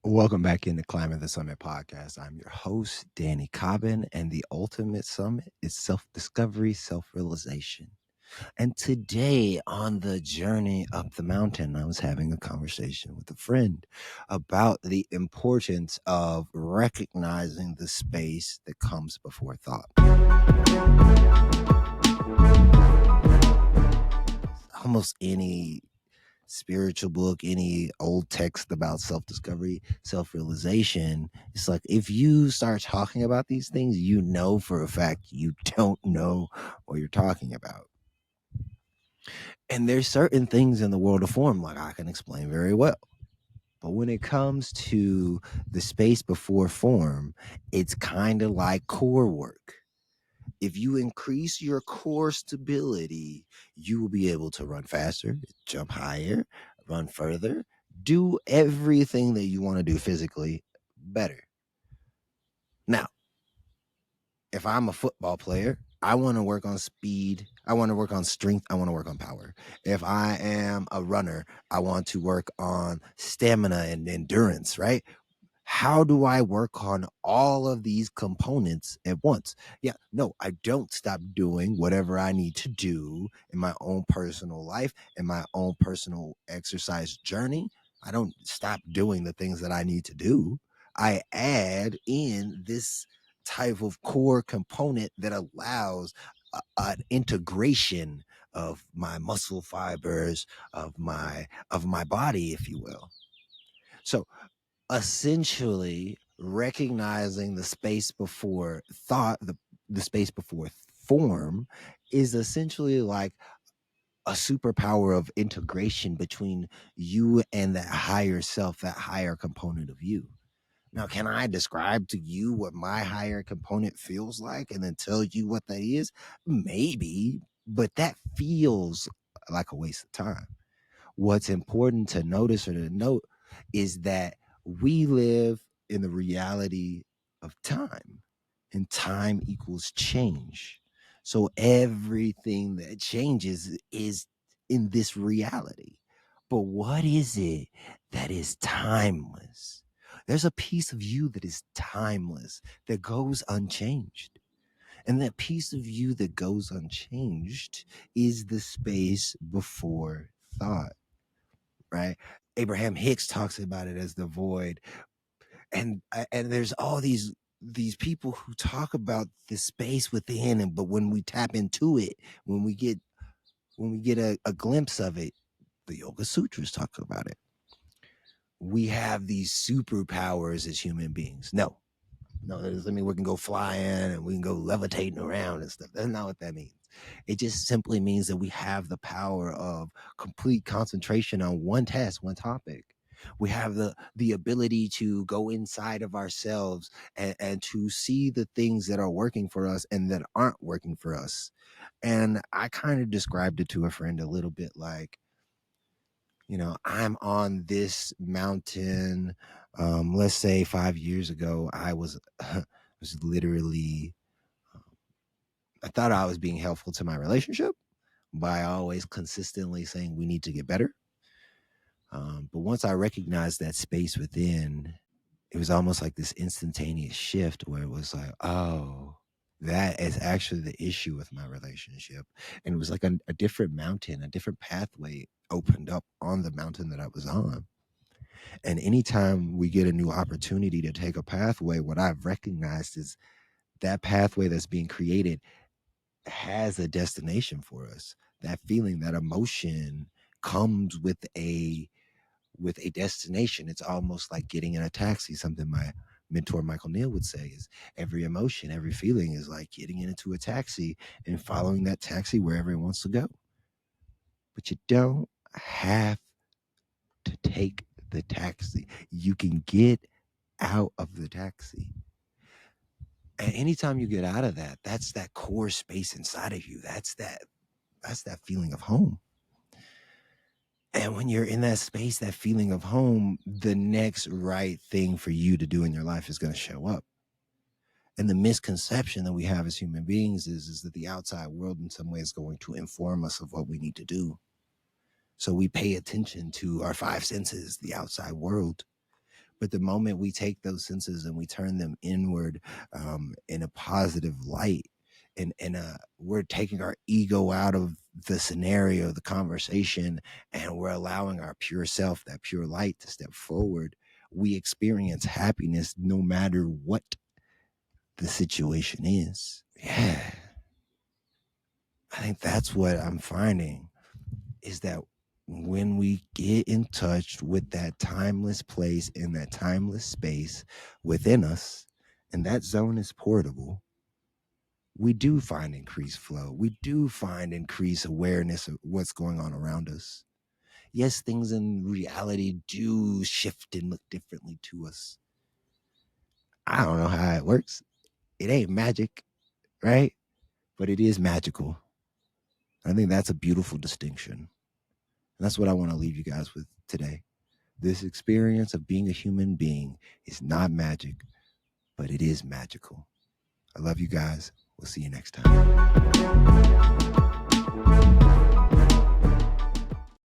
Welcome back into Climbing the Summit podcast. I'm your host, Danny Cobbin, and the ultimate summit is self-discovery, self-realization. And today on the journey up the mountain, I was having a conversation with a friend about the importance of recognizing the space that comes before thought. Almost any spiritual book, any old text about self-discovery, self-realization, it's like if you start talking about these things, you know for a fact you don't know what you're talking about. And there's certain things in the world of form like I can explain very well. But when it comes to the space before form, it's kind of like core work. If you increase your core stability, you will be able to run faster, jump higher, run further, do everything that you want to do physically better. Now, if I'm a football player, I want to work on speed. I want to work on strength. I want to work on power. If I am a runner, I want to work on stamina and endurance, right? How do I work on all of these components at once? Yeah, no, I don't stop doing whatever I need to do in my own personal life, in my own personal exercise journey. I don't stop doing the things that I need to do. I add in this type of core component that allows an integration of my muscle fibers, of my body, if you will. So essentially recognizing the space before thought, the space before form is essentially like a superpower of integration between you and that higher self, that higher component of you. Now, can I describe to you what my higher component feels like and then tell you what that is? Maybe, but that feels like a waste of time. What's important to notice or to note is that we live in the reality of time, and time equals change. So everything that changes is in this reality. But what is it that is timeless? There's a piece of you that is timeless, that goes unchanged. And that piece of you that goes unchanged is the space before thought, right? Abraham Hicks talks about it as the void. And there's all these people who talk about the space within, and but when we tap into it, when we get a glimpse of it, the Yoga Sutras talk about it. We have these superpowers as human beings. No, that doesn't mean we can go flying and we can go levitating around and stuff. That's not what that means. It just simply means that we have the power of complete concentration on one task, one topic. We have the ability to go inside of ourselves and to see the things that are working for us and that aren't working for us. And I kind of described it to a friend a little bit like, I'm on this mountain. Let's say 5 years ago, I was literally, I thought I was being helpful to my relationship by always consistently saying we need to get better. But once I recognized that space within, it was almost like this instantaneous shift where it was like, oh, that is actually the issue with my relationship. And it was like a different mountain, a different pathway opened up on the mountain that I was on. And anytime we get a new opportunity to take a pathway, what I've recognized is that pathway that's being created has a destination for us. That feeling, that emotion comes with a destination. It's almost like getting in a taxi. Something my mentor Michael Neal would say is every emotion, every feeling is like getting into a taxi and following that taxi wherever it wants to go. But you don't have to take the taxi. You can get out of the taxi. And anytime you get out of that, that's that core space inside of you. That's that feeling of home. And when you're in that space, that feeling of home, the next right thing for you to do in your life is going to show up. And the misconception that we have as human beings is that the outside world in some way is going to inform us of what we need to do. So we pay attention to our five senses, the outside world. But the moment we take those senses and we turn them inward, in a positive light, and we're taking our ego out of the scenario, the conversation, and we're allowing our pure self, that pure light, to step forward, we experience happiness no matter what the situation is. Yeah. I think that's what I'm finding, is that when we get in touch with that timeless place in that timeless space within us, and that zone is portable, we do find increased flow. We do find increased awareness of what's going on around us. Yes, things in reality do shift and look differently to us. I don't know how it works. It ain't magic, right? But it is magical. I think that's a beautiful distinction. And that's what I want to leave you guys with today. This experience of being a human being is not magic, but it is magical. I love you guys. We'll see you next time.